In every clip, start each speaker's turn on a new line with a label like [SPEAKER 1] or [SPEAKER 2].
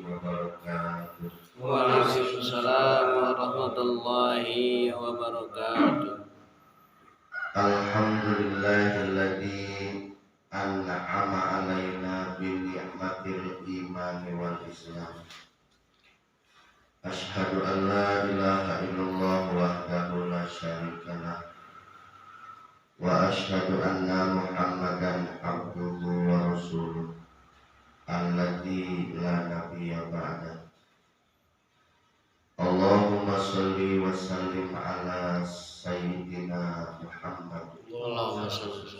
[SPEAKER 1] wabarakatuh.
[SPEAKER 2] Waalaikumsalam warahmatullahi wabarakatuh.
[SPEAKER 1] Alhamdulillahilladzi an'ama alaina bi ni'matil imani wal islam. Asyhadu an la ilaha illallah wahdahu la syarikalah wa asyhadu anna Muhammadan abduhu wa rasuluh alladzi la nabiyya ba'da. Allahumma sholli wa sallim ala sayyidina Muhammad
[SPEAKER 2] Allahumma shalli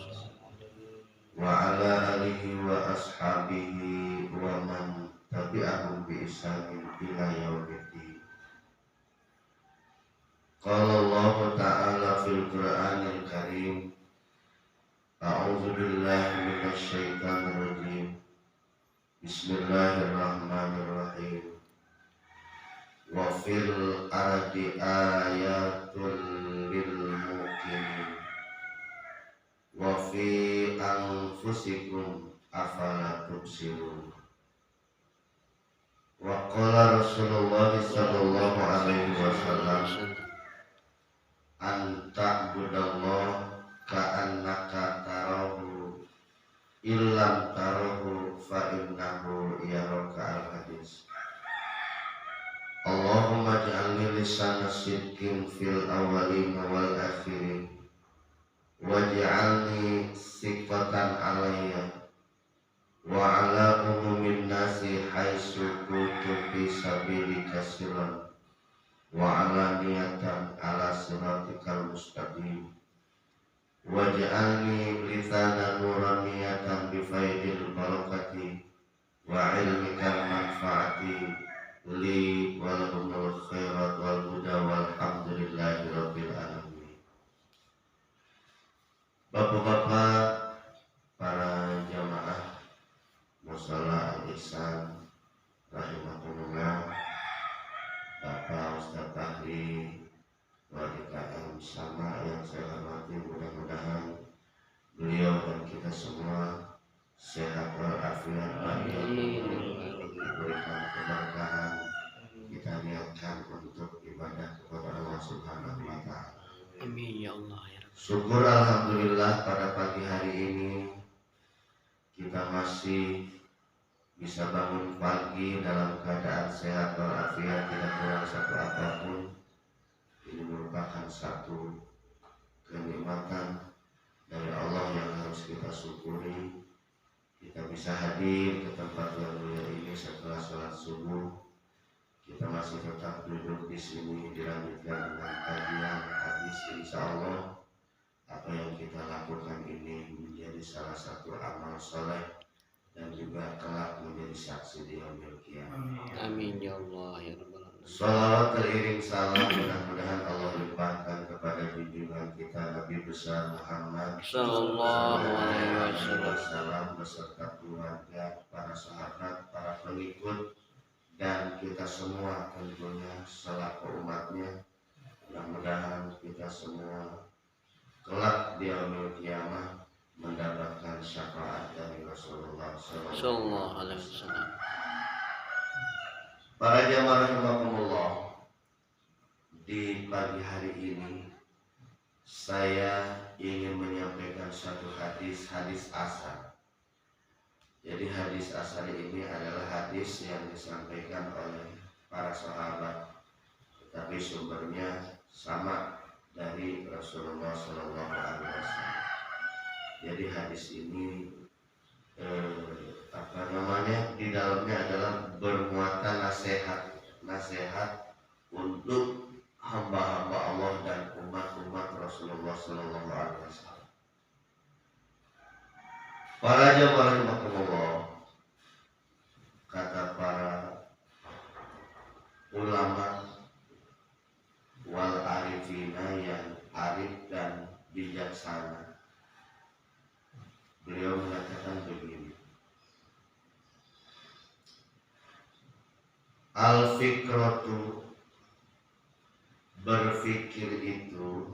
[SPEAKER 1] wa ala alihi wa ashabihi wa man tabi'ahum bi ihsanin ila yaumiddin. Qala Allah ta'ala fil Qur'anil Karim, a'udzu billahi minasy syaithanir rajim. Bismillahirrahmanirrahim. Wa fil ardi ayatul lil muqinin wa fi anfusikum afala tubsirun. Wa qala Rasulullah sallallahu alaihi wasallam, anta budallah ka'annaka tarahu illam tarahu fa innahu yaraka al-hadis. Allahumma ja'alni lisana sidqin fil awwalin wal akhirin waj'alni siqatan alayya wa ala umumin nasi haitsu kuntu fi sabilika sirran wa ala niyatan ala siratikal mustaqim waj'alni lisana nuraniyatan bi faidil barakati wa ilmikal manfaati li walahumul khairat wal huda walhamdulillahi rabbil alamin. Bapak-bapak, para jamaah mushola al-ihsan rahimakumullah, Bapak Ustaz Fahri Wali KM sama yang saya hormati, mudah-mudahan beliau dan kita semua sehat walafiat, diberikan keberkahan, kita niatkan untuk ibadah kepada Allah Subhanahu wa Ta'ala.
[SPEAKER 2] Amin ya Allah ya Rabb.
[SPEAKER 1] Syukur alhamdulillah pada pagi hari ini kita masih bisa bangun pagi dalam keadaan sehat walafiat, tidak kurang satu apapun. Ini merupakan satu kenikmatan dari Allah yang harus kita syukuri. Kita bisa hadir ke tempat yang mulia ini setelah sholat subuh. Kita masih tetap duduk di sini, dilanjutkan dengan kajian hadis. Insya Allah apa yang kita lakukan ini menjadi salah satu amal soleh dan juga kelak menjadi saksi di yaumil qiyamah.
[SPEAKER 2] Amin ya Allah ya Rabbal alamin.
[SPEAKER 1] Salawat teriring salam mudah-mudahan Allah limpahkan kepada junjungan kita Nabi besar Muhammad
[SPEAKER 2] Sallallahu alaihi
[SPEAKER 1] wasallam beserta keluarga, para sahabat, para pengikut, dan kita semua tentunya selaku umatnya. Mudah-mudahan kita semua kelak di yaumil qiyamah mendapatkan syafaat dari Rasulullah
[SPEAKER 2] sallallahu alaihi wasallam.
[SPEAKER 1] Para jamaah rahimakumullah, di pagi hari ini saya ingin menyampaikan satu hadis asar. Jadi hadis asar ini adalah hadis yang disampaikan oleh para sahabat, tetapi sumbernya sama dari Rasulullah SAW. Jadi hadis ini di dalamnya adalah bermuatan nasihat untuk hamba-hamba Allah dan umat-umat Rasulullah SAW. Para jamaah rahimakumullah, kata para ulama wal arifina yang arif dan bijaksana, beliau mengatakan begini: al-fikratu, berfikir itu,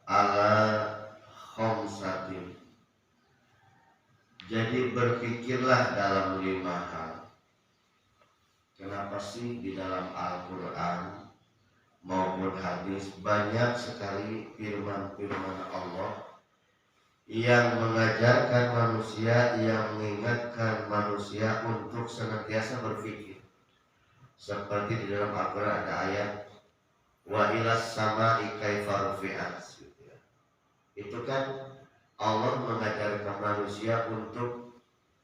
[SPEAKER 1] ala khamsatin, Jadi berpikirlah dalam 5 hal. Kenapa sih di dalam Al-Quran maupun hadis banyak sekali firman-firman Allah yang mengajarkan manusia, yang mengingatkan manusia untuk senantiasa berpikir. Seperti di dalam Al-Quran ada ayat wa ilas sama'i kaifa rufi'at. Itu kan Allah mengajarkan manusia untuk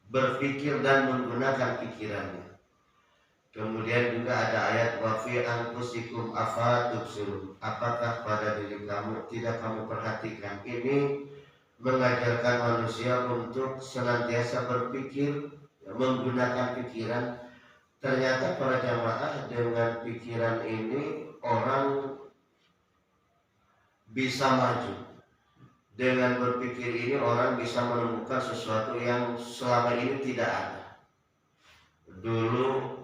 [SPEAKER 1] berpikir dan menggunakan pikirannya. Kemudian juga ada ayat wa fi anfusikum afatubsirun. Apakah pada diri kamu tidak kamu perhatikan? Ini mengajarkan manusia untuk senantiasa berpikir, menggunakan pikiran. Ternyata para jamaah dengan pikiran ini orang bisa maju. Dengan berpikir ini orang bisa menemukan sesuatu yang selama ini tidak ada. Dulu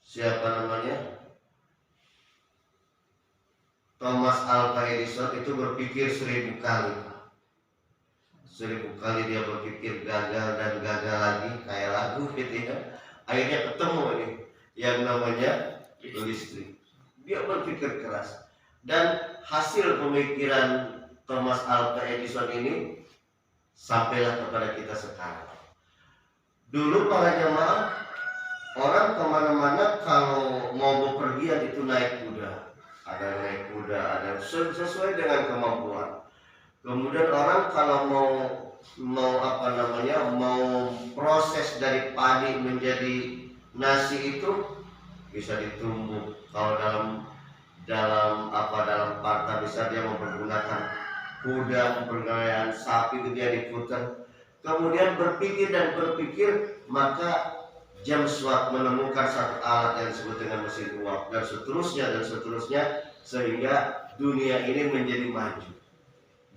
[SPEAKER 1] siapa namanya? Thomas Alva Edison itu berpikir 1000 kali. 1000 kali dia berpikir gagal dan gagal lagi, kayak lagu gitu ya. Akhirnya ketemu ini yang namanya listrik. Dia berpikir keras. Dan hasil pemikiran Thomas Alva Edison ini sampailah kepada kita sekarang. Dulu para jamaah, orang kemana-mana kalau mau bepergian itu naik kuda. Ada naik kuda, ada sesuai dengan kemampuan. Kemudian orang kalau mau proses dari padi menjadi nasi itu bisa ditumbuk. Kalau dalam parta bisa dia mempergunakan kuda, mempergunakan sapi itu dia diputar. Kemudian berpikir, maka James Watt menemukan satu alat yang disebut dengan mesin uap dan seterusnya sehingga dunia ini menjadi maju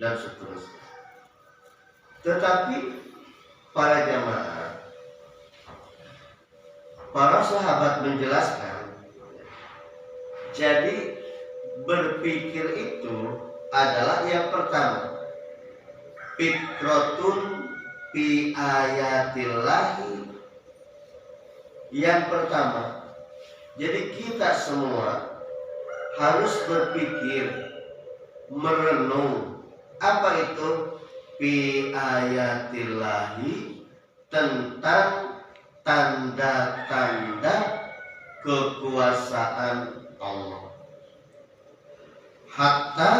[SPEAKER 1] dan seterusnya. Tetapi para jamaah, para sahabat menjelaskan, jadi berpikir itu adalah yang pertama fikrotun fi ayatillahi. Yang pertama, jadi kita semua harus berpikir, merenung apa itu fi ayatillahi, tentang tanda-tanda kekuasaan Allah. Hatta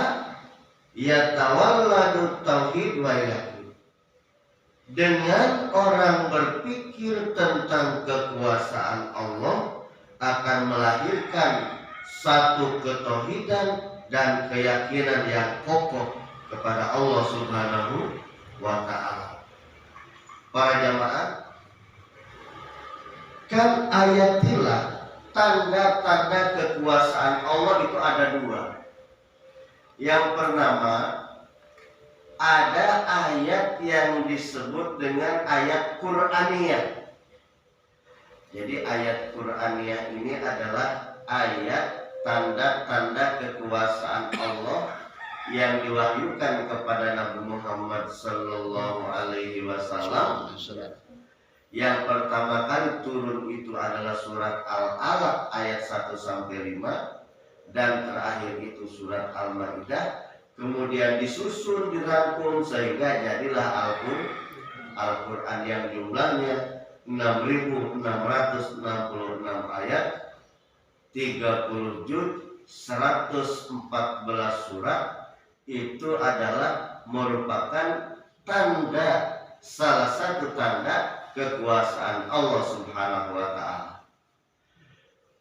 [SPEAKER 1] yatawalladu tauhid wa yakin. Dengan orang berpikir tentang kekuasaan Allah akan melahirkan satu ketauhidan dan keyakinan yang kokoh kepada Allah Subhanahu wa ta'ala. Para jamaah, kan ayatillah, tanda-tanda kekuasaan Allah itu ada 2. Yang pertama, ada ayat yang disebut dengan ayat Qur'aniyah. Jadi ayat Qur'aniyah ini adalah ayat tanda-tanda kekuasaan Allah yang diwahyukan kepada Nabi Muhammad sallallahu alaihi wasallam. Yang pertama kali turun itu adalah surat Al-Alaq ayat 1-5 dan terakhir itu surat Al-Maidah. Kemudian disusun, dirangkum sehingga jadilah Al-Quran yang jumlahnya 6.666 ayat, 30 juz, 114 surat. Itu adalah merupakan tanda, salah satu tanda kekuasaan Allah Subhanahu wa ta'ala.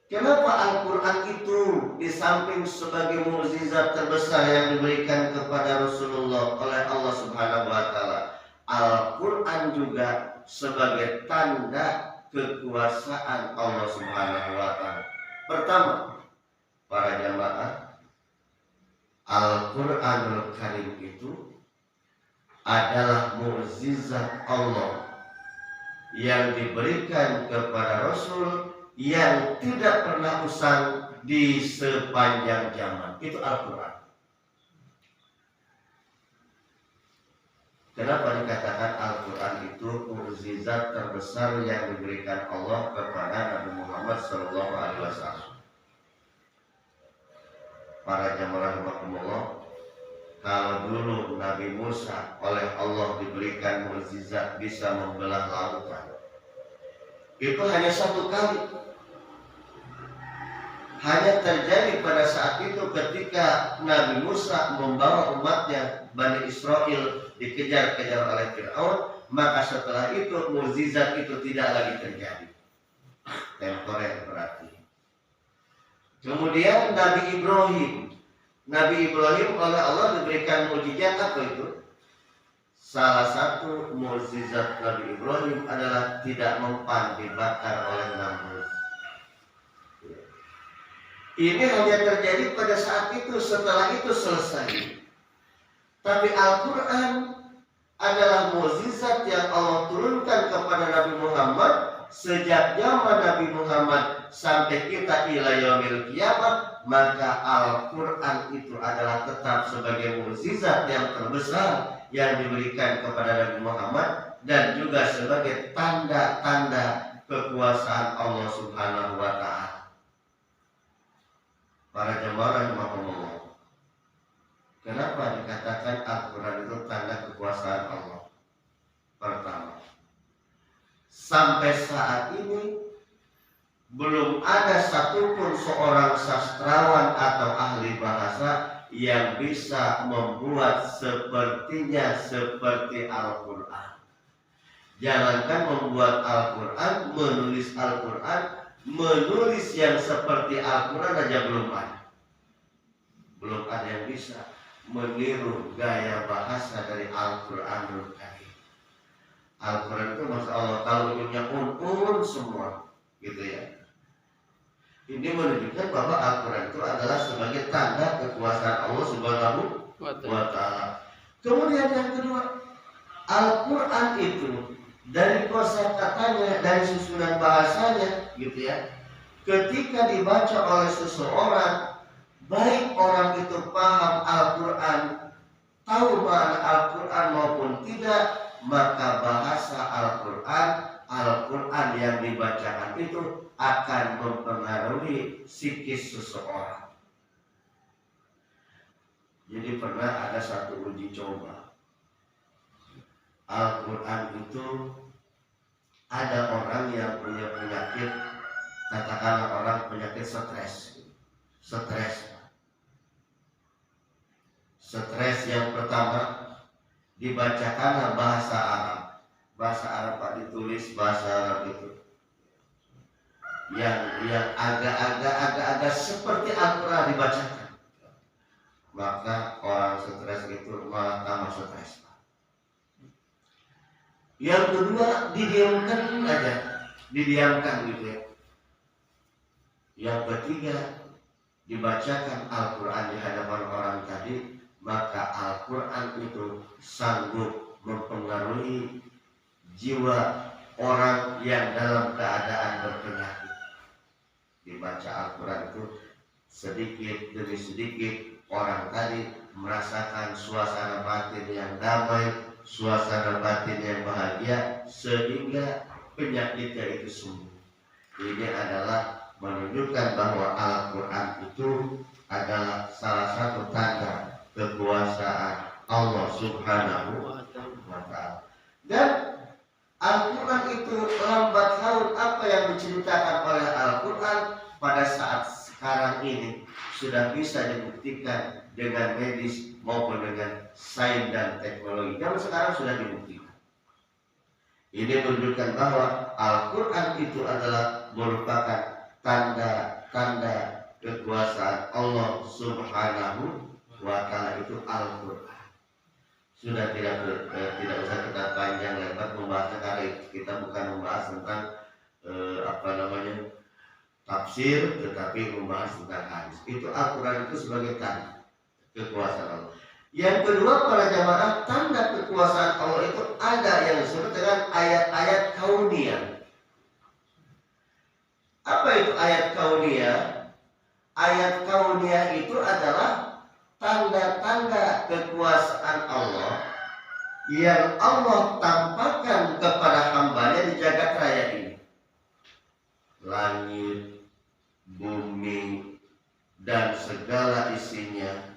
[SPEAKER 1] Kenapa Al-Quran itu di samping sebagai mukjizat terbesar yang diberikan kepada Rasulullah oleh Allah Subhanahu wa ta'ala, Al-Quran juga sebagai tanda kekuasaan Allah Subhanahu wa ta'ala. Pertama, para jamaah, Al-Quranul Karim itu adalah mukjizat Allah yang diberikan kepada Rasul yang tidak pernah usang di sepanjang zaman. Itu Al-Quran. Kenapa dikatakan Al-Quran itu mukjizat terbesar yang diberikan Allah kepada Nabi Muhammad SAW? Para jamaah rahimakumullah, kalau dulu Nabi Musa oleh Allah diberikan mukjizat bisa membelah lautan, itu hanya satu kali. Hanya terjadi pada saat itu ketika Nabi Musa membawa umatnya Bani Israel dikejar-kejar oleh Fir'aun, maka setelah itu mukjizat itu tidak lagi terjadi. Temporer berarti. Kemudian Nabi Ibrahim oleh Allah diberikan mukjizat apa itu? Salah satu mukjizat Nabi Ibrahim adalah tidak mempan dibakar oleh Namrud. Ini hanya terjadi pada saat itu, setelah itu selesai. Tapi Al-Quran adalah mukjizat yang Allah turunkan kepada Nabi Muhammad sejak zaman Nabi Muhammad sampai kita ila yaumil qiyamah. Maka Al-Quran itu adalah tetap sebagai mukjizat yang terbesar yang diberikan kepada Nabi Muhammad dan juga sebagai tanda-tanda kekuasaan Allah Subhanahu wa Ta'ala. Para jemaah rahimakumullah, kenapa dikatakan Al-Quran itu tanda kekuasaan Allah? Pertama, sampai saat ini belum ada satupun seorang sastrawan atau ahli bahasa yang bisa membuat sepertinya seperti Al-Quran. Jangankan membuat Al-Quran, menulis Al-Quran, menulis yang seperti Al-Quran aja belum ada. Belum ada yang bisa meniru gaya bahasa dari Al-Quranul Karim. Al-Quran itu Masya Allah kalau punya un semua gitu ya. Ini menunjukkan bahwa Al-Quran itu adalah sebagai tanda kekuasaan Allah Subhanahu wa Ta'ala. Kemudian yang kedua, Al-Quran itu dari kosakatanya, dari susunan bahasanya gitu ya, ketika dibaca oleh seseorang, baik orang itu paham Al-Quran, tahu makna Al-Quran maupun tidak, maka bahasa Al-Quran yang dibacakan itu akan mempengaruhi psikis seseorang. Jadi pernah ada satu uji coba. Al-Quran itu ada orang yang punya penyakit, katakanlah orang penyakit stres. Stres yang pertama dibacakan bahasa Arab. Bahasa Arab Pak, ditulis bahasa Arab itu yang agak-agak seperti Al-Quran dibacakan. Maka orang stres itu malah tambah stres. Yang kedua didiamkan gitu ya. Yang ketiga dibacakan Al-Quran di hadapan orang tadi, maka Al-Quran itu sanggup mempengaruhi jiwa orang yang dalam keadaan berpenyakit. Dibaca Al-Quran itu sedikit demi sedikit orang tadi merasakan suasana batin yang damai, suasana batin yang bahagia, sehingga penyakitnya itu sembuh. Ini adalah menunjukkan bahwa Al-Quran itu adalah salah satu tanda kekuasaan Allah Subhanahu wa Ta'ala. Dan Al-Quran itu lambat laun apa yang diceritakan oleh Al-Quran pada saat sekarang ini sudah bisa dibuktikan dengan medis maupun dengan sains dan teknologi. Zaman sekarang sudah dibuktikan. Ini menunjukkan bahwa Al-Quran itu adalah merupakan tanda-tanda kekuasaan Allah Subhanahu wa Ta'ala. Itu Al-Quran. Sudah tidak usah kita panjang lebar membahasnya, karena kita bukan membahas tentang tafsir, tetapi membahas tentang hadis. Itu Al-Quran itu sebagai tanda kekuasaan Allah. Yang kedua, para jamaah, tanda kekuasaan Allah itu ada yang disebut dengan ayat-ayat kauniyah. Apa itu ayat kauniyah? Ayat kauniyah itu adalah tanda-tanda kekuasaan Allah yang Allah tampakkan kepada hambanya di jagat raya ini. Langit, bumi, dan segala isinya,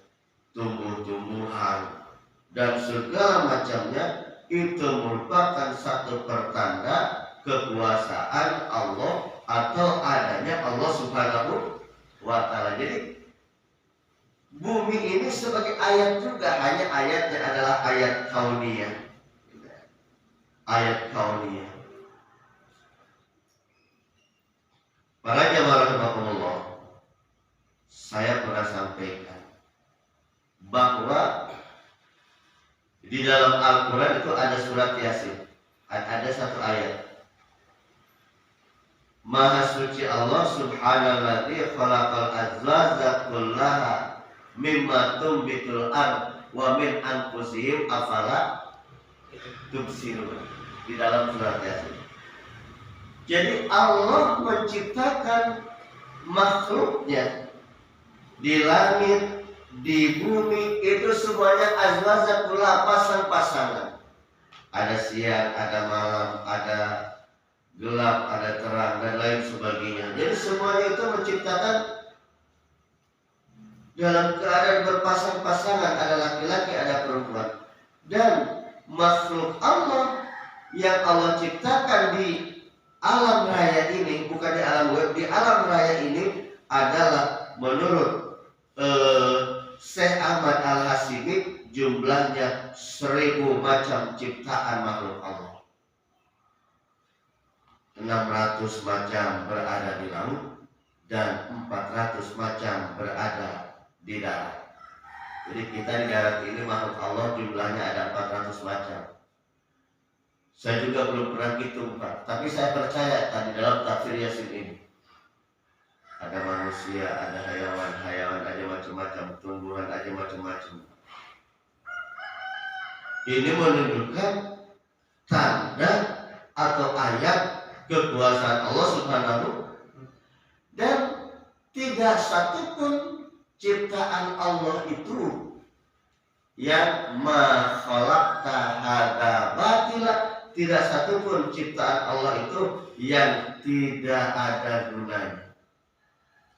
[SPEAKER 1] tumbuh-tumbuhan, dan segala macamnya, itu merupakan satu pertanda kekuasaan Allah atau adanya Allah Subhanahu wa Ta'ala. Jadi bumi ini sebagai ayat juga, hanya ayatnya adalah ayat kauniyah. Ayat kauniyah. Para jamaah rahimakumullah, saya pernah sampaikan bahwa di dalam Al-Quran itu ada surat Yasin, ada satu ayat. Maha suci Allah subhanalladzi khalaqal azwaja kullaha mimma tumbitul ard wa min anfusihim afala tubsirun, di dalam surat Yasin. Jadi Allah menciptakan makhluknya di langit, di bumi, itu semuanya azwaja kullah, pasang-pasangan. Ada siang, ada malam, ada gelap, ada terang, dan lain sebagainya. Jadi semuanya itu menciptakan dalam keadaan berpasang-pasangan, ada laki-laki, ada perempuan. Dan makhluk Allah yang Allah ciptakan di alam raya ini, bukan di alam web, di alam raya ini adalah menurut Syekh Ahmad Al-Hasibi jumlahnya 1000 macam ciptaan makhluk Allah. 600 macam berada di laut dan 400 macam berada di darat. Jadi kita di darat ini makhluk Allah jumlahnya ada 400 macam. Saya juga belum pernah hitung Pak, tapi saya percaya tadi dalam tafsir Yasin ini ada manusia, ada hayawan aja macam-macam, tumbuhan aja macam-macam. Ini menunjukkan tanda atau ayat kekuasaan Allah Subhanahu, dan tidak satupun ciptaan Allah itu yang ma khalaqta hadza batila, tidak satupun ciptaan Allah itu yang tidak ada gunanya.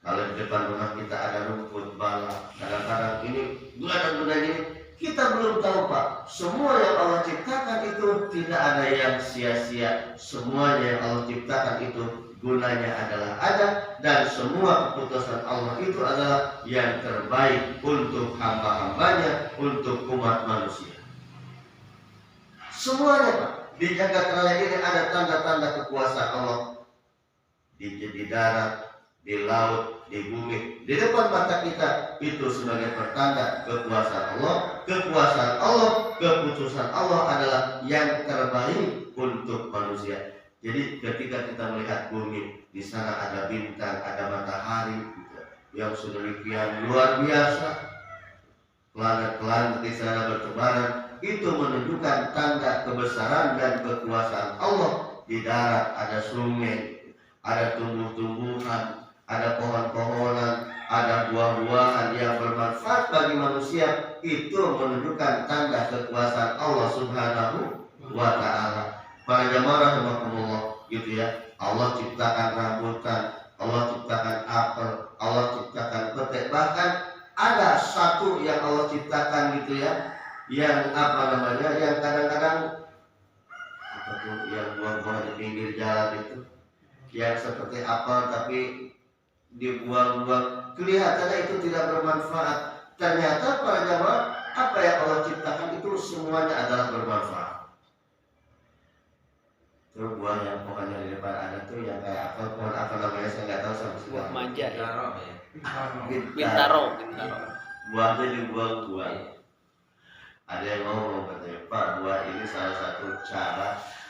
[SPEAKER 1] Kalau di depan rumah kita ada rumput, bala, kadang-kadang ini nggak ada gunanya, kita belum tahu Pak. Semua yang Allah ciptakan itu tidak ada yang sia-sia. Semuanya yang Allah ciptakan itu gunanya adalah ada, dan semua keputusan Allah itu adalah yang terbaik untuk hamba-hambanya, untuk umat manusia. Semuanya Pak. Di jagat raya ini ada tanda-tanda kekuasaan Allah di darat, di laut, di bumi, di depan mata kita, itu sebagai pertanda kekuasaan Allah. Kekuasaan Allah, keputusan Allah adalah yang terbaik untuk manusia. Jadi ketika kita melihat bumi, di sana ada bintang, ada matahari yang sedemikian luar biasa, planet-planet di sana bertebaran, itu menunjukkan tanda kebesaran dan kekuasaan Allah. Di darat ada sungai, ada tumbuh-tumbuhan, ada pohon-pohonan, ada buah-buahan yang bermanfaat bagi manusia. Itu menunjukkan tanda kekuasaan Allah Subhanahu wa Ta'ala. Para jamaah rahimakumullah, gitu ya. Allah ciptakan rambutan, Allah ciptakan apel, Allah ciptakan petai. Bahkan ada satu yang Allah ciptakan gitu ya, yang apa namanya, yang kadang-kadang apa tuh, yang buah-buah di pinggir jalan itu, yang seperti apel tapi dibuang-buang, kelihatannya itu tidak bermanfaat. Ternyata para jamaah, apa yang Allah ciptakan itu semuanya adalah bermanfaat. Terus buah yang pohonnya di depan ada tuh yang kayak apa, pohon apa namanya saya nggak tahu sampai sekarang.
[SPEAKER 2] Buah manja ya.
[SPEAKER 1] Bintaro.
[SPEAKER 2] Bintaro.
[SPEAKER 1] Buahnya dibuang-buang. Ada yang ngomong katanya, Pak, buah ini salah satu cara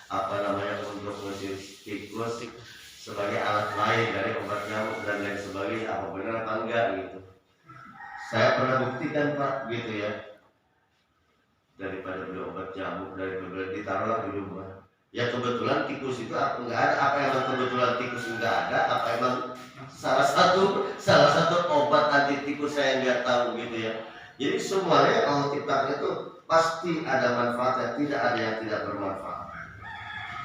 [SPEAKER 1] apa namanya untuk mengusir tikus sebagai alat lain dari obat nyamuk dan lain sebagainya. Apa benar apa enggak gitu? Saya pernah buktikan Pak, gitu ya. Daripada beli obat nyamuk, daripada ditaruhlah di rumah. Ya kebetulan tikus itu enggak ada. Apa emang kebetulan tikus enggak ada? Apa emang salah satu obat anti tikus saya nggak tahu gitu ya. Jadi semuanya Allah ciptakan itu pasti ada manfaatnya, tidak ada yang tidak bermanfaat.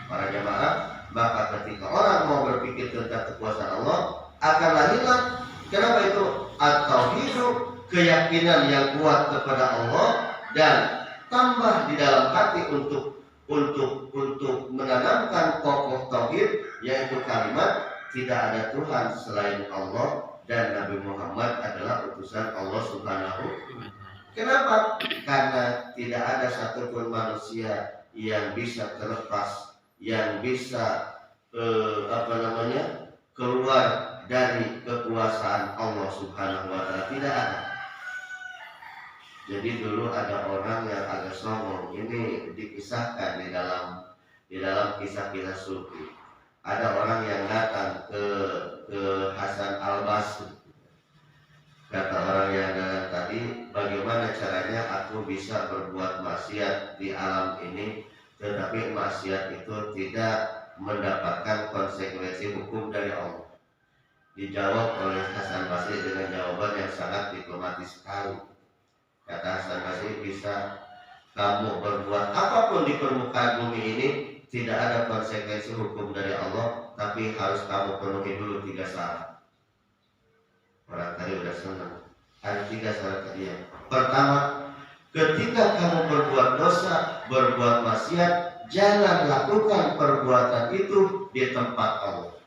[SPEAKER 1] Para jamaah, maka ketika orang mau berpikir tentang kekuasaan Allah, akanlah hilang. Kenapa itu? At-tauhidu, keyakinan yang kuat kepada Allah, dan tambah di dalam hati untuk menanamkan pokok tauhid, yaitu kalimat tidak ada Tuhan selain Allah dan Nabi Muhammad adalah utusan Allah Subhanahu. Kenapa? Karena tidak ada satupun manusia yang bisa terlepas, yang bisa keluar dari kekuasaan Allah Subhanahu wa taala. Tidak ada. Jadi dulu ada orang yang agak sombong. Ini dikisahkan di dalam kisah-kisah sufi. Ada orang yang datang ke Hasan Al-Basri. Kata orang yang datang tadi, bagaimana caranya aku bisa berbuat maksiat di alam ini, tetapi maksiat itu tidak mendapatkan konsekuensi hukum dari Allah. Dijawab oleh Hasan Basri dengan jawaban yang sangat diplomatis sekali. Kata Hasan Basri, bisa kamu berbuat apapun di permukaan bumi ini, tidak ada konsekuensi hukum dari Allah, tapi harus kamu penuhi dulu 3 syarat. Orang tadi udah senang. Ada 3 syarat dia. Pertama, ketika kamu berbuat dosa, berbuat maksiat, jangan lakukan perbuatan itu di tempat Allah.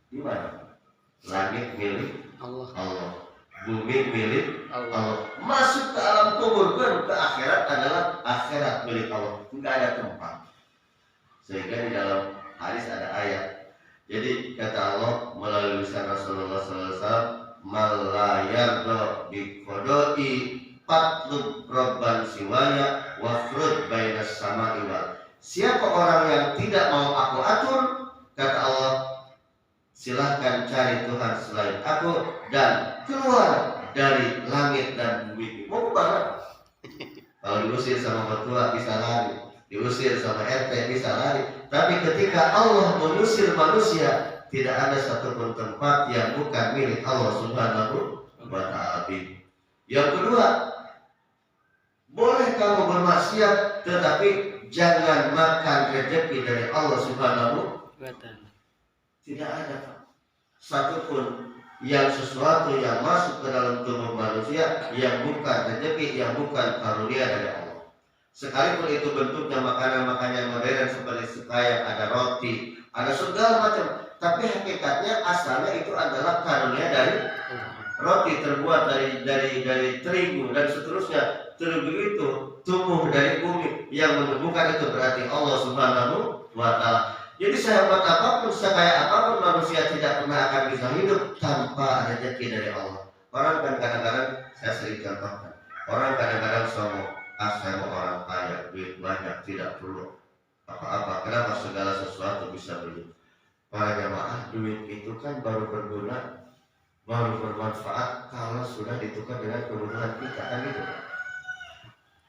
[SPEAKER 1] Di mana? Langit milik Allah. Bumi milik Allah. Masuk ke alam kubur pun ke akhirat adalah akhirat milik Allah. Enggak ada tempat. Sehingga di dalam hadis ada ayat. Jadi kata Allah melalui lisan Rasulullah SAW, malayardo biqodoi patlub robban siwaya wafrud bainas sama'i wal. Siapa orang yang tidak mau aku atur, kata Allah, silahkan cari Tuhan selain aku dan keluar dari langit dan bumi. Mau kemana? Kalau diusir sama mertua bisa lari, diusir sama RT bisa lari. Tapi ketika Allah mengusir manusia, tidak ada satupun tempat yang bukan milik Allah Subhanahu wa ta'ala. Yang kedua, boleh kamu bermaksiat, tetapi jangan makan rezeki dari Allah Subhanahu wa ta'ala. Tidak ada satupun yang sesuatu yang masuk ke dalam tubuh manusia yang bukan rezeki, yang bukan karunia dari Allah. Sekalipun itu bentuknya makanan-makanan modern seperti sekarang ada roti, ada segala macam, tapi hakikatnya asalnya itu adalah karunia dari roti terbuat dari terigu dan seterusnya. Terigu itu tumbuh dari bumi, yang menumbuhkan itu berarti Allah Subhanahu wa ta'ala. Jadi sehebat apapun, sekaya apapun manusia tidak pernah akan bisa hidup tanpa rezeki dari Allah. Orang kan kadang-kadang, saya sering contohkan, orang kadang-kadang sombong, saya mau orang kaya, duit banyak, tidak perlu apa-apa. Kenapa segala sesuatu bisa beli? Para jamaah, duit itu kan baru berguna, baru bermanfaat kalau sudah ditukar dengan kebutuhan kita, kan gitu.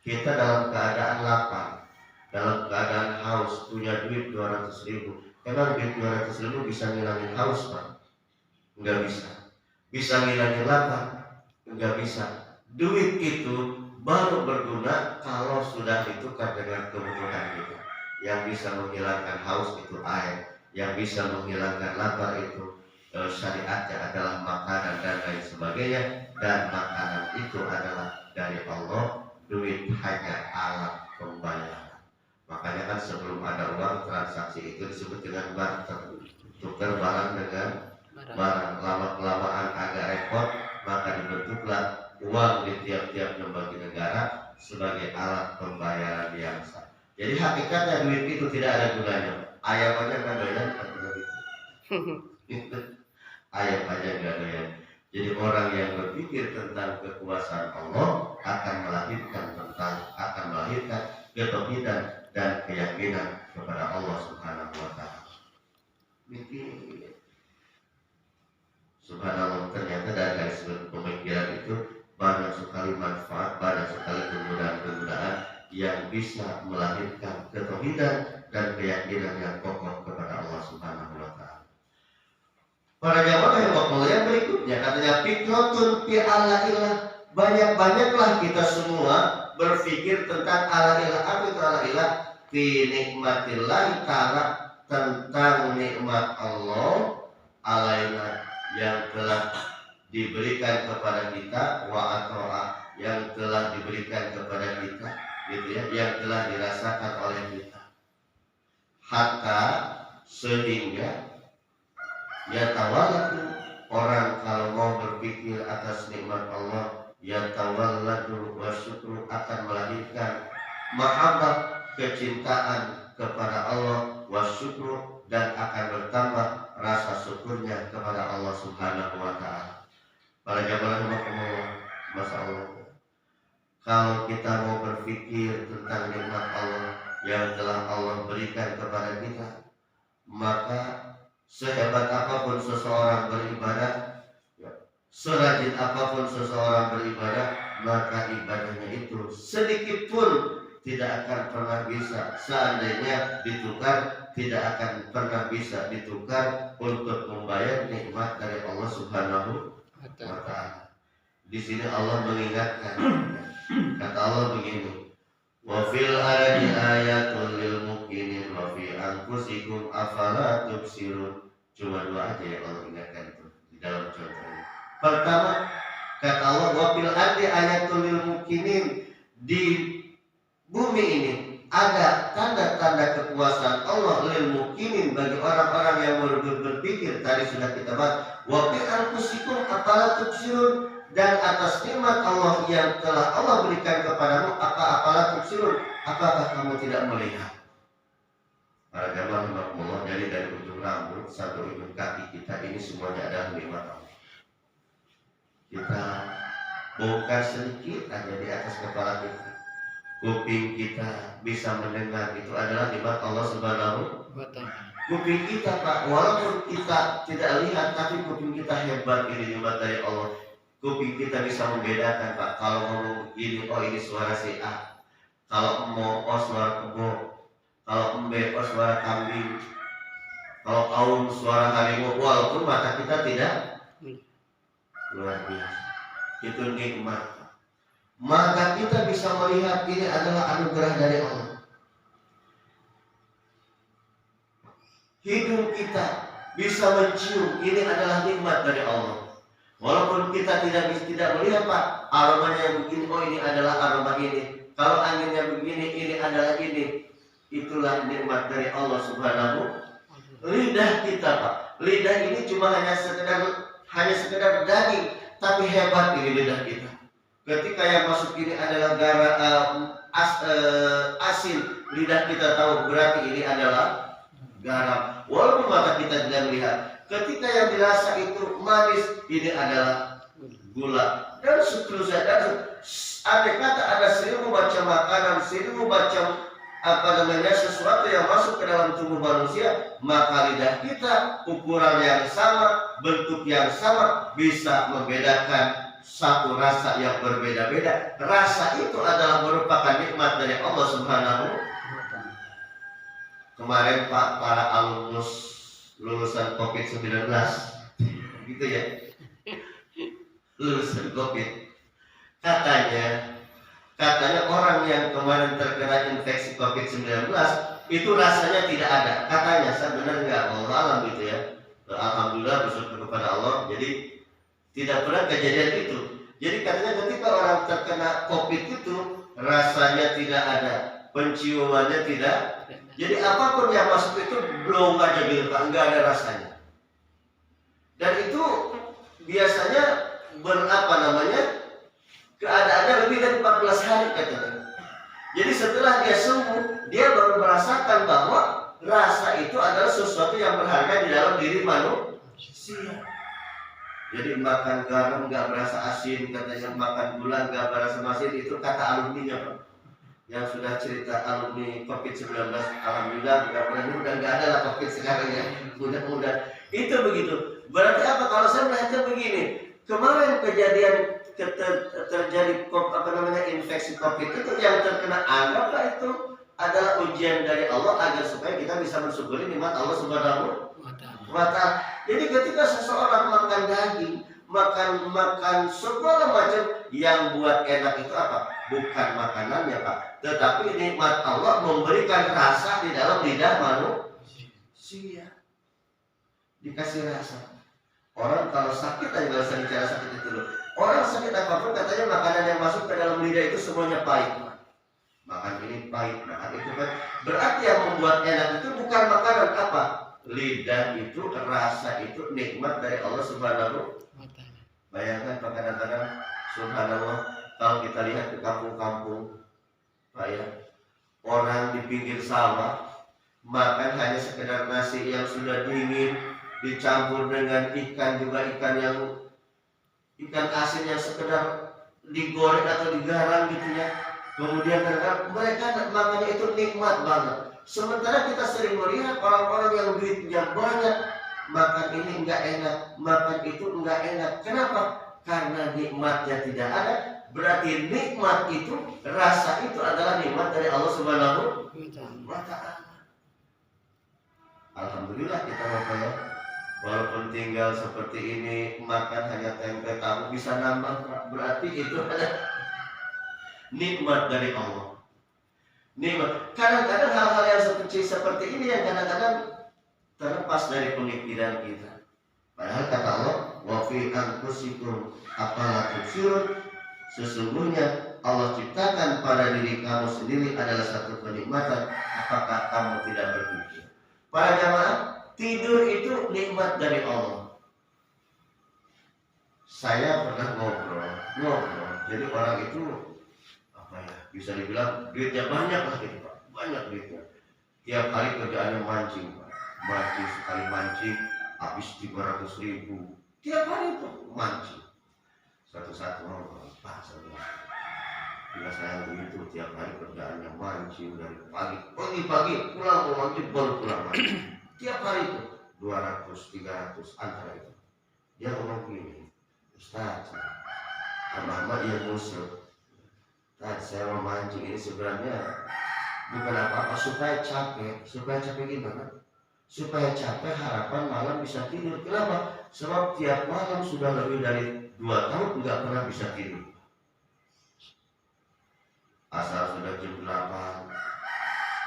[SPEAKER 1] Kita dalam keadaan lapar, dalam keadaan haus, punya duit 200.000. Emang duit 200.000 bisa ngilangin haus, Pak? Enggak bisa. Bisa ngilangin lapar? Enggak bisa. Duit itu baru berguna kalau sudah ditukar dengan kebutuhan kita. Yang bisa menghilangkan haus itu air, yang bisa menghilangkan lapar itu syariatnya adalah makanan dan lain sebagainya. Dan makanan itu adalah dari Allah. Duit hanya alat pembayaran. Makanya kan sebelum ada uang, transaksi itu disebut dengan barter, tukar barang dengan barang. Lama-kelamaan agak repot, maka dibentuklah uang di tiap-tiap lembaga negara sebagai alat pembayaran yang sah. Jadi hakikatnya duit itu tidak ada gunanya. Ayam aja nggak doyan, ayam aja nggak doyan. Jadi orang yang berpikir tentang kekuasaan Allah akan melahirkan ketauhidan dan keyakinan kepada Allah Subhanahu wa ta'ala. Subhanallah, ternyata dari sudut pemikiran itu banyak sekali manfaat, banyak sekali kemudahan-kemudahan yang bisa melahirkan ketauhidan dan keyakinan yang kokoh kepada Allah Subhanahu wa ta'ala. Para jamaah yang yang berikutnya katanya fitrotun fi ala ilah, banyak-banyaklah kita semua berpikir tentang ala-ilah. Apa itu ala-ilah? Fi nikmatillah ta'ala, tentang nikmat Allah alaina yang telah diberikan kepada kita, wa ato'a yang telah diberikan kepada kita, gitu ya, yang telah dirasakan oleh kita. Hatta sehingga ya tawalladu, orang kalau mau berpikir atas nikmat Allah, ya tawalladu wa syukru, akan melahirkan mahabbah, kecintaan kepada Allah, wa syukru, dan akan bertambah rasa syukurnya kepada Allah Subhanahu wa ta'ala. Para jamaah rahimakumullah, masya Allah, kalau kita mau berpikir tentang nikmat Allah yang telah Allah berikan kepada kita, maka sehebat apapun seseorang beribadah, serajin apapun seseorang beribadah, maka ibadahnya itu sedikit pun tidak akan pernah bisa, seandainya ditukar, tidak akan pernah bisa ditukar untuk membayar nikmat dari Allah Subhanahu wa ta'ala. Di sini Allah mengingatkan, kata Allah begini, wa fil ardi ayatul lil muqinin wa fi anfusikum afala tubsirun. Cuma dua aja yang Allah ingatkan itu di dalam contohnya. Pertama, kata Allah, wa fil ardi ayatul lil muqinin, di bumi ini ada tanda-tanda kekuasaan Allah lil muqinin, bagi orang-orang yang berpikir. Tadi sudah kita bahas, wa fi anfusikum afala tubsirun, dan atas nikmat Allah yang telah Allah berikan kepadamu, apala tubsirun, apakah kamu tidak melihat? Para jamaah rahimakumullah, jadi dari ujung rambut sampai ujung kaki kita ini semuanya adalah nikmat Allah. Kita bongkar sedikit aja di atas kepala kita, kuping kita bisa mendengar, itu adalah nikmat Allah Subhanahu wa ta'ala. Kuping kita, Pak, walaupun kita tidak lihat, tapi kuping kita hebat, ini nikmat dari Allah. Kuping kita bisa membedakan, Pak, kalau ngomong begini, oh ini suara si A, kalau mau, oh suara kebo, kalau embe, oh suara kambing, kalau aum suara harimau, walaupun mata kita tidak. Luar biasa, itu nikmat. Maka kita bisa melihat ini adalah anugerah dari Allah. Hidung kita bisa mencium, ini adalah nikmat dari Allah. Walaupun kita tidak melihat, Pak, aromanya yang begini, oh ini adalah aroma ini. Kalau anginnya begini, ini adalah ini. Itulah nikmat dari Allah Subhanahu. Lidah kita, Pak, lidah ini cuma hanya sekedar daging, tapi hebat ini lidah kita. Ketika yang masuk ini adalah asin, lidah kita tahu berarti ini adalah garam. Walaupun mata kita tidak melihat. Ketika yang dirasa itu manis, ini adalah gula. Dan seterusnya. Dan ada kata ada 1000 macam makanan, 1000 macam sesuatu yang masuk ke dalam tubuh manusia, maka lidah kita ukuran yang sama, bentuk yang sama, bisa membedakan satu rasa yang berbeda-beda. Rasa itu adalah merupakan nikmat dari Allah Subhanahu. Kemarin, Pak, para alumnus lulusan COVID-19, gitu ya, lulusan COVID, katanya orang yang kemarin terkena infeksi COVID-19 itu rasanya tidak ada. Katanya, saya benar nggak? Allah alam gitu ya. Alhamdulillah, bersyukur kepada Allah. Jadi tidak pernah kejadian itu. Jadi katanya ketika orang terkena COVID itu rasanya tidak ada, penciumannya tidak. Jadi apapun yang masuk itu belum aja gitu, Pak, nggak ada rasanya. Dan itu biasanya keadaannya lebih dari 14 hari katanya. Jadi setelah dia sembuh, dia baru merasakan bahwa rasa itu adalah sesuatu yang berharga di dalam diri manusia. Jadi makan garam nggak berasa asin, katanya makan gula nggak berasa asin, itu kata alumninya, Pak. Yang sudah cerita alumni COVID-19, alhamdulillah mudah-mudahan nggak ada lah COVID sekarang ya, mudah-mudahan. Itu begitu. Berarti apa? Kalau saya melihatnya begini, kemarin kejadian terjadi infeksi COVID itu yang terkena, anggaplah itu adalah ujian dari Allah agar supaya kita bisa mensyukuri nikmat Allah Subhanahu wa ta'ala. Jadi ketika seseorang makan daging, makan segala macam yang buat enak itu apa? bukan makanannya Pak, tetapi nikmat Allah memberikan rasa di dalam lidah manusia. Dikasih rasa. Orang kalau sakit aja nggak usah bicara sakit itu loh. Orang sakit apapun katanya makanan yang masuk ke dalam lidah itu semuanya pahit. Makan ini pahit, makan itu kan. Berarti yang membuat enak itu bukan makanan apa? Lidah itu, rasa itu nikmat dari Allah Subhanahu. Bayangkan Pak, kadang-kadang subhanallah kalau kita lihat ke kampung-kampung Pak ya, orang di pinggir sawah makan hanya sekedar nasi yang sudah dingin dicampur dengan ikan, juga ikan asin yang sekedar digoreng atau digarang gitu ya. Kemudian kadang mereka makannya itu nikmat banget. Sementara kita sering melihat orang-orang yang duitnya banyak makan ini enggak enak, makan itu enggak enak. Kenapa? Karena nikmatnya tidak ada. Berarti nikmat itu, rasa itu adalah nikmat dari Allah Subhanahu wa Ta'ala. Alhamdulillah kita ya. Walaupun tinggal seperti ini, makan hanya tempe tahu bisa nambah, berarti itu adalah nikmat dari Allah. Nikmat. Kadang-kadang hal-hal yang seperti ini yang kadang-kadang terlepas dari pemikiran kita. Padahal kata Allah, wa fi anfusikum afala tubsirun. Sesungguhnya Allah ciptakan pada diri kamu sendiri adalah satu kenikmatan. Apakah kamu tidak berpikir? Para jamaah, tidur itu nikmat dari Allah. Saya pernah ngobrol. Jadi orang itu apa ya? Bisa dibilang duitnya banyak lah gitu Pak. Banyak duitnya. Tiap hari kerjaannya mancing Pak. Sekali mancing habis 300.000. Tiap hari Pak mancing. Satu-satu orang Pak bila saya begitu tiap hari kerjaannya mancing dari pagi pulang mancing baru pulang mancing. Tiap hari itu 200, 300 antara itu. Dia ngomong gini, Ustaz, lama-lama ia musuh. Ustaz, saya mau mancing ini sebenarnya bukan apa-apa, supaya capek gimana? Supaya capek harapan malam bisa tidur. Kenapa? Sebab tiap malam sudah lebih dari 2 tahun nggak pernah bisa tidur. Asal sudah jam 8,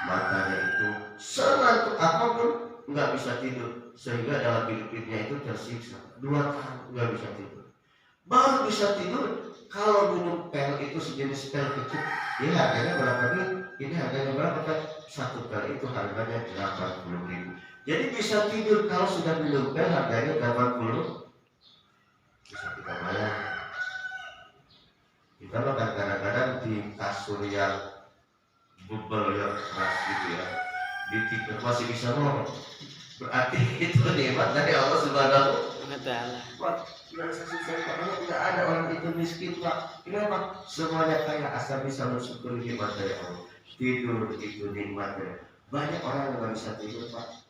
[SPEAKER 1] matanya itu senantuk apapun nggak bisa tidur, sehingga dalam hidupnya itu tersiksa. 2 tahun nggak bisa tidur. Baru bisa tidur kalau minum pil itu sejenis pil kecil. Ini harganya berapa nih? Ini harganya berapa kan? 1 pil itu harganya 80.000. Jadi bisa tidur kalau sudah minum pil harganya 80. Bisa kita bayar. Kita makan kadang-kadang di kasur yang bubble yang keras gitu ya, di tidur masih bisa ngomong. Berarti itu nikmat dari Allah Subhanahu wa Ta'ala. Pak, nggak ada orang itu miskin Pak. Kenapa? Semuanya kaya asal bisa bersyukur nikmat dari Allah. Tidur itu nikmat dari. Banyak orang yang nggak bisa tidur Pak.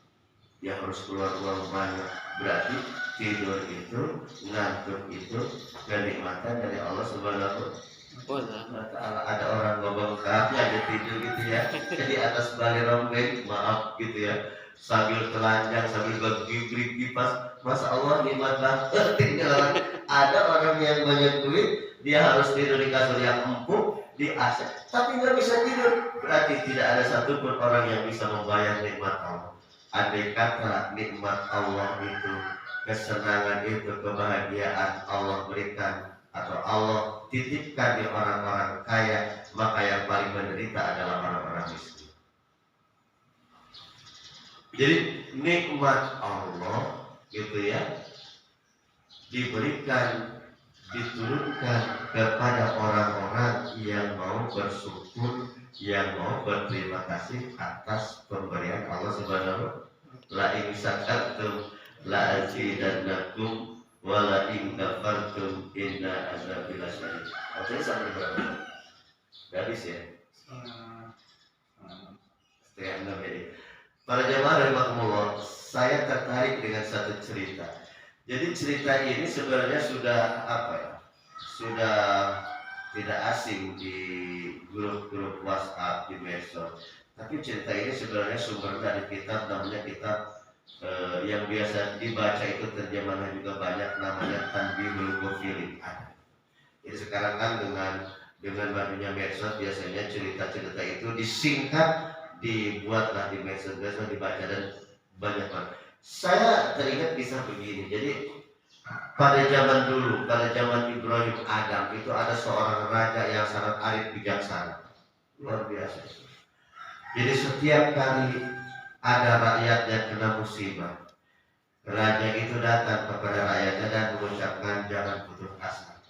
[SPEAKER 1] Dia harus keluar uang banyak. Berarti tidur itu, ngantuk itu kenikmatan dari Allah Subhanahu wa Ta'ala. Ada orang ngomong kaki aja tidur gitu ya, di atas balai rombeng, maaf gitu ya, sambil telanjang, sambil bergibrik kipas. Masya Allah nikmat banget. Ada orang yang banyak duit, dia harus tidur di kasur yang empuk, di AC, tapi nggak bisa tidur. Berarti tidak ada satupun orang yang bisa membayar nikmat Allah. Andai kata nikmat Allah itu, kesenangan itu, kebahagiaan Allah berikan atau Allah titipkan di orang-orang kaya, maka yang paling menderita adalah orang-orang miskin. Jadi nikmat Allah gitu ya, diberikan, diturunkan kepada orang-orang yang mau bersyukur, yang mau berterima kasih atas pemberian Allah Subhanahu. La in syakartum la azidannakum wa la in kafartum inna azabi lasyadid. Maksudnya sampai berapa? Habis ya? Setengah 6 ya. Para jamaah rahimakumullah, saya tertarik dengan satu cerita. Jadi cerita ini sebenarnya sudah apa ya? Sudah tidak asing di grup-grup WhatsApp, di medsos. Tapi cerita ini sebenarnya sumber dari kitab, namanya kitab yang biasa dibaca itu terjemahannya juga banyak, namanya Tanbihul Ghafilin. Jadi sekarang kan dengan dengan majunya medsos biasanya cerita-cerita itu disingkat, dibuatlah di medsos, dibaca dan banyak banget. Saya teringat kisah begini. Jadi pada zaman dulu, pada zaman Ibrahim Adam itu ada seorang raja yang sangat arif bijaksana, luar biasa. Jadi setiap kali ada rakyat yang kena musibah, raja itu datang kepada rakyatnya dan mengucapkan jangan putus asa.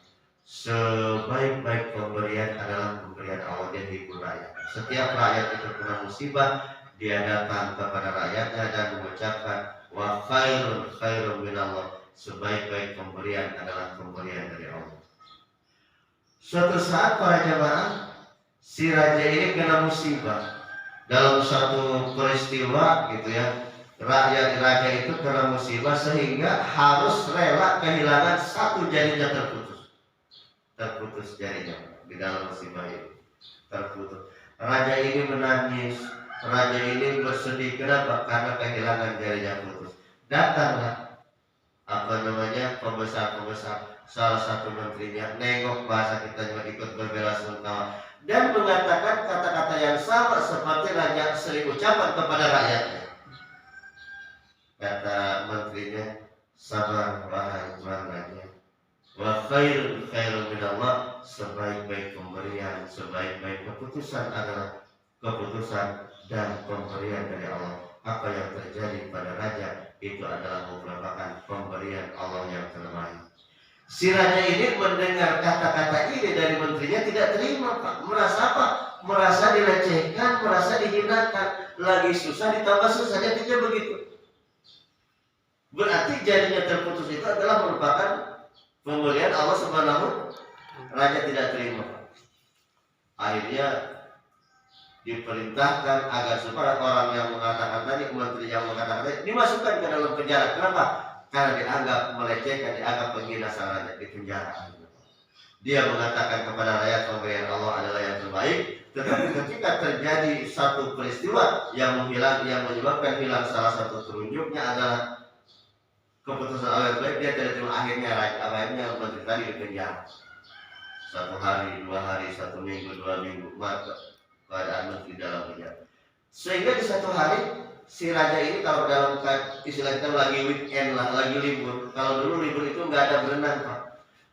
[SPEAKER 1] Sebaik-baik pemberian adalah pemberian Allah, yang hibur rakyat. Setiap rakyat itu kena musibah, dia datang kepada rakyatnya dan mengucapkan wa khairun minallah. Sebaik-baik pemberian adalah pemberian dari Allah. Suatu saat para jamaah, si raja ini kena musibah dalam satu peristiwa gitu ya. Raja itu kena musibah sehingga harus rela kehilangan satu jarinya terputus jarinya di dalam musibah ini, terputus. Raja ini menangis, raja ini bersedih. Kenapa? Karena kehilangan jarinya putus. Datanglah pembesar salah satu menterinya, nengok bahasa kita juga ikut berbela sungkawa dan mengatakan kata-kata yang sama seperti raja sering ucapan kepada rakyatnya. Kata menterinya, sabar wahai tuan raja, wa khairun minallah. Sebaik-baik pemberian, sebaik-baik keputusan adalah keputusan dan pemberian dari Allah. Apa yang terjadi pada raja itu adalah merupakan pemberian Allah yang terbaik. Si raja ini mendengar kata-kata ini dari menterinya tidak terima, Pak. Merasa apa? Merasa dilecehkan, merasa dihinakan. Lagi susah ditambah susah, jadinya begitu. Berarti jadinya terputus itu adalah merupakan pemberian Allah Subhanahu. Raja tidak terima. Akhirnya diperintahkan agar supaya orang yang mengatakan tadi, menteri yang mengatakan tadi, dimasukkan ke dalam penjara. Kenapa? Karena dianggap melecehkan, dianggap menghina sang raja, di penjara. Dia mengatakan kepada rakyat pemberian Allah adalah yang terbaik, tetapi ketika terjadi satu peristiwa yang menyebabkan hilang salah satu telunjuknya adalah keputusan Allah yang terbaik, dia tidak terima. Akhirnya menteri tadi di penjara. 1 hari, 2 hari, 1 minggu, 2 minggu, maka keadaan menteri dalam penjara. Sehingga di satu hari si raja ini, kalau dalam istilah kita lagi weekend lah, lagi libur. Kalau dulu libur itu nggak ada berenang, Pak.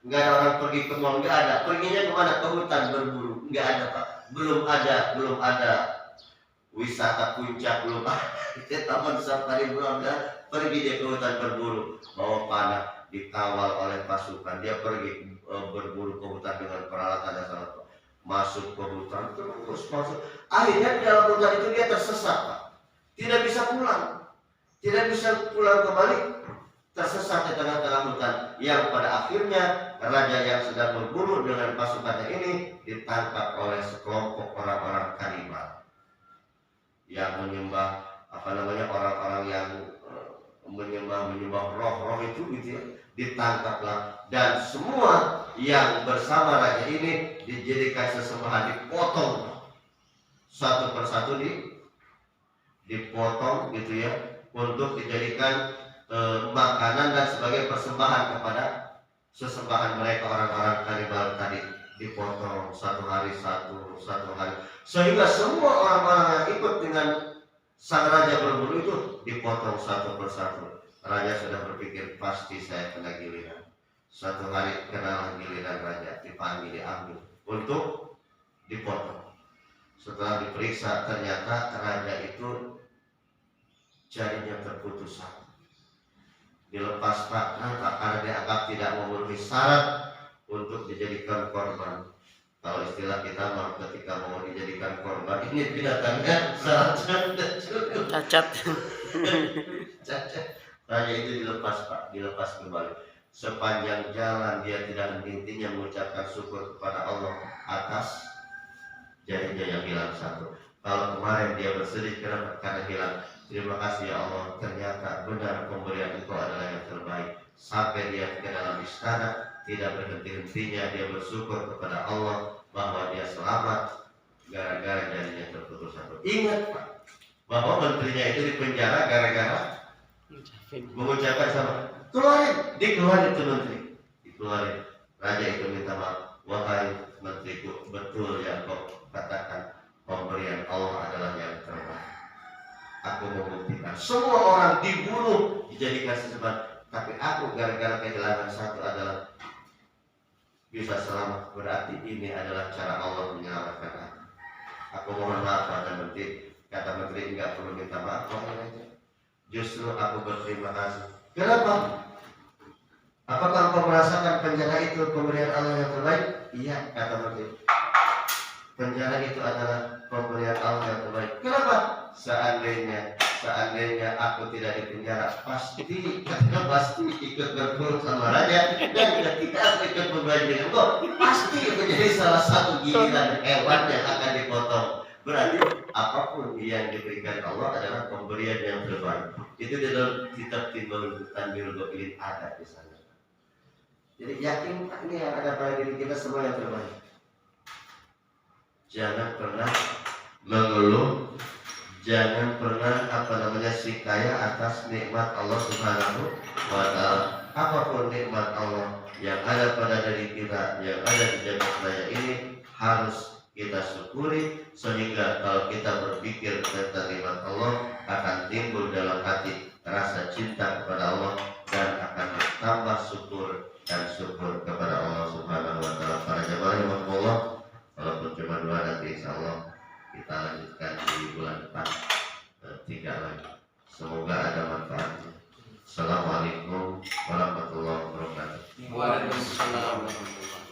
[SPEAKER 1] Nggak ada orang pergi ke mall, nggak ada. Perginya kemana? Ke hutan berburu, nggak ada, Pak. Belum ada wisata puncak, belum ada. Taman safari belum ada. Pergi dia ke hutan berburu, bawa panah, dikawal oleh pasukan. Dia pergi berburu ke hutan dengan peralatan yang sangat masuk ke hutan, terus masuk. Akhirnya di dalam hutan itu dia tersesat, Pak. Tidak bisa pulang kembali, tersesat di tengah-tengah hutan. Yang pada akhirnya raja yang sedang berburu dengan pasukannya ini ditangkap oleh sekelompok orang-orang kanibal yang menyembah orang-orang yang menyembah roh-roh itu gitu ya. Ditangkaplah dan semua yang bersama raja ini dijadikan sesembahan, dipotong satu persatu, dipotong gitu ya, untuk dijadikan makanan dan sebagai persembahan kepada sesembahan mereka orang-orang kanibal tadi. Dipotong satu hari, sehingga semua orang-orang yang ikut dengan sang raja berburu itu dipotong satu persatu. Raja sudah berpikir pasti saya kena giliran. Suatu hari kenalah giliran raja, dipanggil, diambil untuk dipotong. Setelah diperiksa ternyata raja itu jarinya terputus satu. Dilepas, Pak. Kenapa? Karena dianggap tidak memenuhi syarat untuk dijadikan korban. Kalau istilah kita mah ketika mau dijadikan korban, ini binatangnya cacat. Raja itu dilepas, Pak, dilepas kembali. Sepanjang jalan dia tidak henti-hentinya mengucapkan syukur kepada Allah atas jarinya yang hilang satu. Kalau kemarin dia bersedih karena hilang, terima kasih ya Allah, ternyata benar pemberian Engkau adalah yang terbaik. Sampai dia ke dalam istana, tidak berhenti-hentinya dia bersyukur kepada Allah bahwa dia selamat gara-gara jarinya terputus satu. Ingat, Pak, bahwa menterinya itu di penjara gara-gara mengucapkan sama, dikeluarin itu menteri, dikeluarin. Raja itu minta maaf, wahai menteriku, betul yang kau katakan, pemberian Allah adalah yang terbaik. Aku membuktikan semua orang dibunuh dijadikan sesembahan, tapi aku gara-gara kehilangan satu adalah bisa selamat. Berarti ini adalah cara Allah menyelamatkan aku. Aku mohon maaf pada menteri. Kata menteri enggak perlu minta maaf. Justru aku berterima kasih. Kenapa? Apakah engkau merasakan penjara itu pemberian Allah yang terbaik? Iya, kata menteri. Penjara itu adalah pemberian Allah yang terbaik. Kenapa? Seandainya aku tidak di penjara, pasti ikut berguru sama raja, dan ketika aku ikut berbagi dengan kau, pasti menjadi salah satu giliran hewan yang akan dipotong. Berarti apapun yang diberikan Allah adalah pemberian yang terbaik. Itu di dalam kitab Timbul Tanbirul Gobilin ada di sana. Jadi yakin ini yang ada pada diri kita semua yang terbaik. Jangan pernah mengeluh, jangan pernah sikaya atas nikmat Allah Subhanahu wa Ta'ala. Apapun nikmat Allah yang ada pada diri kita, yang ada di jagat raya ini, harus kita syukuri, sehingga kalau kita berpikir tentang nikmat Allah, akan timbul dalam hati rasa cinta kepada Allah, dan akan bertambah syukur dan syukur kepada Allah Subhanahu wa Ta'ala. Para jemaah yang Allah, walaupun cuma 2, nanti insya Allah kita lanjutkan di bulan depan 3 lagi. Semoga ada manfaatnya. Assalamualaikum warahmatullahi wabarakatuh.
[SPEAKER 2] Waalaikumsalam warahmatullahi wabarakatuh.